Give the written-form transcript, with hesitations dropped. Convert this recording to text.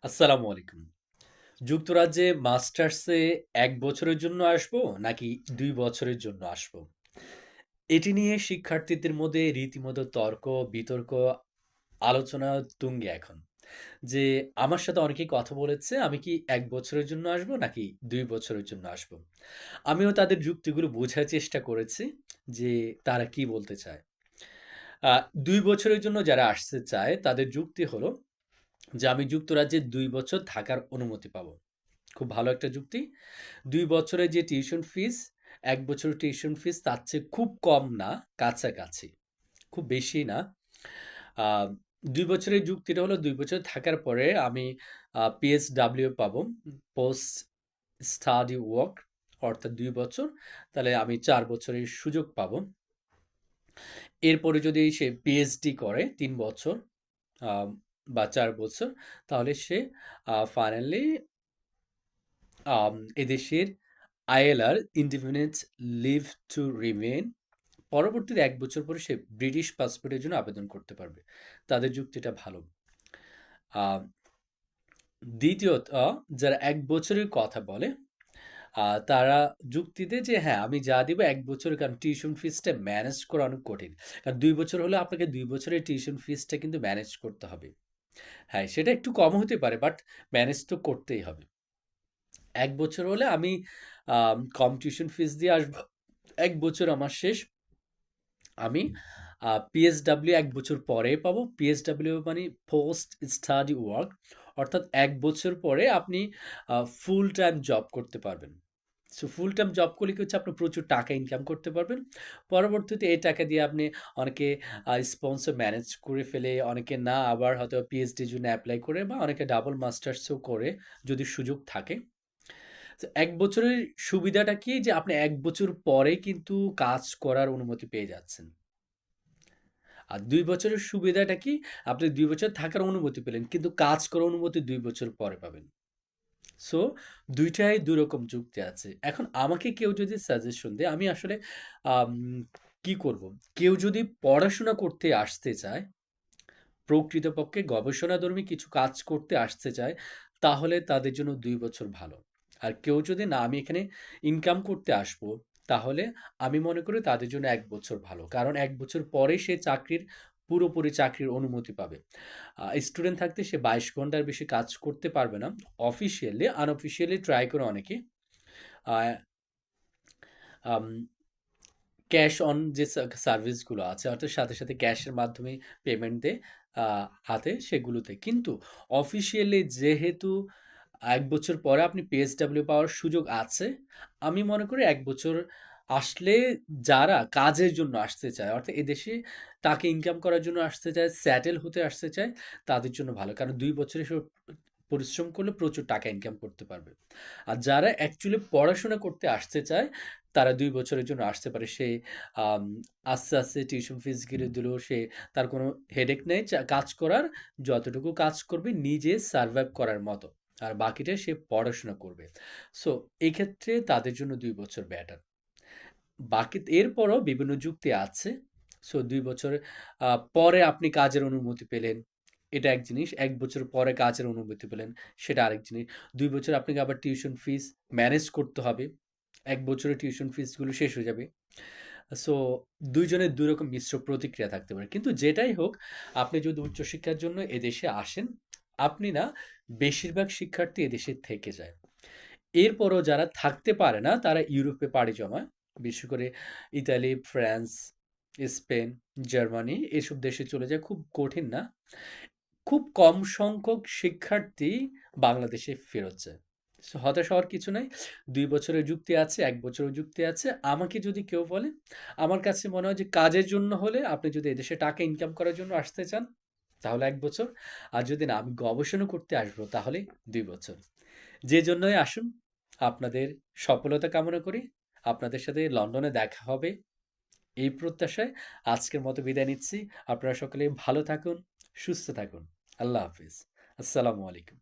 আসসালামু আলাইকুম। যুক্তরাজ্যে মাস্টার্সে ১ বছরের জন্য আসবো নাকি ২ বছরের জন্য আসবো? এটি নিয়ে শিক্ষার্থীদের মধ্যে রীতিমতো তর্ক, বিতর্ক, আলোচনা তুঙ্গে এখন। যে আমার সাথে অনেকেই কথা বলেছে, আমি কি ১ বছরের জন্য আসবো নাকি ২ বছরের জন্য আসবো? আমিও তাদের যুক্তিগুলো বোঝার চেষ্টা করেছি যে তারা কি বলতে চায়। আ ২ বছরের জন্য যারা আসতে চায় তাদের যুক্তি হলো যে আমি যুক্তরাজ্যে ২ বছর থাকার অনুমতি পাবো। খুব ভালো একটা যুক্তি। ২ বছরের যে টিউশন ফিস, ১ বছরের টিউশন ফিস তার চেয়ে খুব কম না, কাছাকাছি। খুব বেশি না। আ ২ বছরের যুক্তিটা হলো ২ বছর থাকার পরে আমি পিএসডব্লিউ পাবো। পোস্ট স্টাডি ওয়ার্ক অর্থাৎ ২ বছর। তাহলে আমি ৪ বছরের সুযোগ পাবো। এরপরে যদি সে পিএইচডি করে ৩ বছর আ বা ৪ বছর তাহলে সে ফাইনালি এদেশের ILR indefinite leave to remain পরবর্তীতে ১ বছর পরে সে ব্রিটিশ পাসপোর্টের জন্য আবেদন করতে পারবে। তাদের যুক্তিটা ভালো। আ দ্বিতীয়ত যারা ১ বছরের কথা বলে, তারা যুক্তি দেয় যে হ্যাঁ, আমি যা দিব ১ বছরের কারণ টিউশন ফিসটা ম্যানেজ করা অনেক কঠিন। কারণ ২ বছর হলে আপনাকে ২ বছরের টিউশন ফিসটা কিন্তু ম্যানেজ করতে হবে। হ্যাঁ, সেটা একটু কম হতে পারে বাট ম্যানেজ তো করতেই হবে। ১ বছর হলে আমি কম টিউশন ফিস দিয়ে আসবো। ১ বছর আমার শেষ। আমি পিএসডব্লিউ ১ বছর পরে পাবো। পিএসডব্লিউ মানে পোস্ট স্টাডি ওয়ার্ক অর্থাৎ ১ বছর পরে আপনি ফুল টাইম জব করতে পারবেন। সো ফুল টাইম জব করলে কি হচ্ছে আপনি প্রচুর টাকা ইনকাম করতে পারবেন। পরবর্তীতে এই টাকা দিয়ে আপনি অনেকে স্পন্সর ম্যানেজ করে ফেলে, অনেকে না আবার হয়তো পিএইচডির জন্য এপ্লাই করে বা অনেকে ডাবল মাস্টার্সও করে যদি সুযোগ থাকে। তো ১ বছরের সুবিধাটা কি যে আপনি ১ বছর পরে কিন্তু কাজ করার অনুমতি পেয়ে যাচ্ছেন। আর ২ বছরের সুবিধাটা কি? আপনি ২ বছর থাকার অনুমতি পেলেন। কিন্তু কাজ করার অনুমতি ২ বছর পরে পাবেন। সো ২ টাই ২ রকম যুক্তি আছে। এখন আমাকে কেউ যদি সাজেশন দেয়, আমি আসলে আম কি করব? কেউ যদি পড়াশোনা করতে আসতে চায়, প্রকৃতপক্ষে গবেষণাধর্মী কিছু কাজ করতে আসতে চায়, তাহলে তাদের জন্য ২ বছর ভালো। আর কেউ যদি না আমি এখানে ইনকাম করতে আসবো, তাহলে আমি মনে করি তাদের জন্য ১ বছর ভালো। কারণ ১ বছর পরে সে পুরোপুরি চাকরির অনুমতি পাবে। স্টুডেন্ট থাকতে সে ২২ ঘন্টার বেশি কাজ করতে পারবে না। অফিসিয়ালি, আনঅফিসিয়ালি ট্রাই করে অনেকে। আ আম ক্যাশ অন যে সার্ভিসগুলো আছে অর্থাৎ সাথে, সাথে ক্যাশের মাধ্যমে পেমেন্ট দেয় আ হাতে সেগুলোতে। কিন্তু অফিসিয়ালি যেহেতু ১ বছর পরে আপনি পিএসডব্লিউ পাওয়ার সুযোগ আছে, আমি মনে করি ১ বছর আসলে যারা কাজের জন্য আসতে চায় অর্থাৎ এদেশে টাকা ইনকাম করার জন্য আসতে চায়, সেটেল হতে আসতে চায়, তাদের জন্য ভালো। কারণ ২ বছর এসব পরিশ্রম করলে প্রচুর টাকা ইনকাম করতে পারবে। আর যারা অ্যাকচুয়ালি পড়াশোনা করতে আসতে চায়, তারা ২ বছরের জন্য আসতে পারে। সে আম আস্তে, আস্তে টিউশন ফিস গিলে দিলেও সে তার কোনো হেডেক নেই কাজ করার। যতটুকু কাজ করবে নিজে সারভাইভ করার মতো। আর বাকিটা সে পড়াশোনা করবে। সো এই ক্ষেত্রে তাদের জন্য ২ বছর বেটার। বাকি এরপরও বিভিন্ন যুক্তি আছে। সো ২ বছর পরে আপনি কাজের অনুমতি পেলেন। এটা এক জিনিস। ১ বছর পরে কাজের অনুমতি পেলেন, সেটা আরেক জিনিস। ২ বছর আপনাকে আবার টিউশন ফিস ম্যানেজ করতে হবে। ১ বছরের টিউশন ফিসগুলো শেষ হয়ে যাবে। সো ২ জনের ২ রকম মিশ্র প্রতিক্রিয়া থাকতে পারে। কিন্তু যেটাই হোক, আপনি যদি উচ্চশিক্ষার জন্য এদেশে আসেন, আপনি না বেশিরভাগ শিক্ষার্থী এদেশে থেকে যায়। এরপরও যারা থাকতে পারে না তারা ইউরোপে পাড়ি জমায়। বিশেষ করে ইতালি, ফ্রান্স, স্পেন, জার্মানি এসব দেশে চলে যায়। খুব কঠিন না। খুব কম সংখ্যক শিক্ষার্থী বাংলাদেশে ফেরত যায়। সো হতাশ হওয়ার কিছু নাই। ২ বছরের যুক্তি আছে, ১ বছরের যুক্তি আছে। আমাকে যদি কেউ বলে, আমার কাছে মনে হয় যে কাজের জন্য হলে আপনি যদি এদেশে টাকা ইনকাম করার জন্য আসতে চান, তাহলে ১ বছর। আর যদি না আমি গবেষণা করতে আসবো তাহলে ২ বছর। যে জন্যই আসুন, আপনাদের সফলতা কামনা করি। আপনাদের সাথে লন্ডনে দেখা হবে এই প্রত্যাশায় আজকের মতো বিদায় নিচ্ছি। আপনারা সকলে ভালো থাকুন, সুস্থ থাকুন। আল্লাহ হাফিজ। আসসালামু আলাইকুম।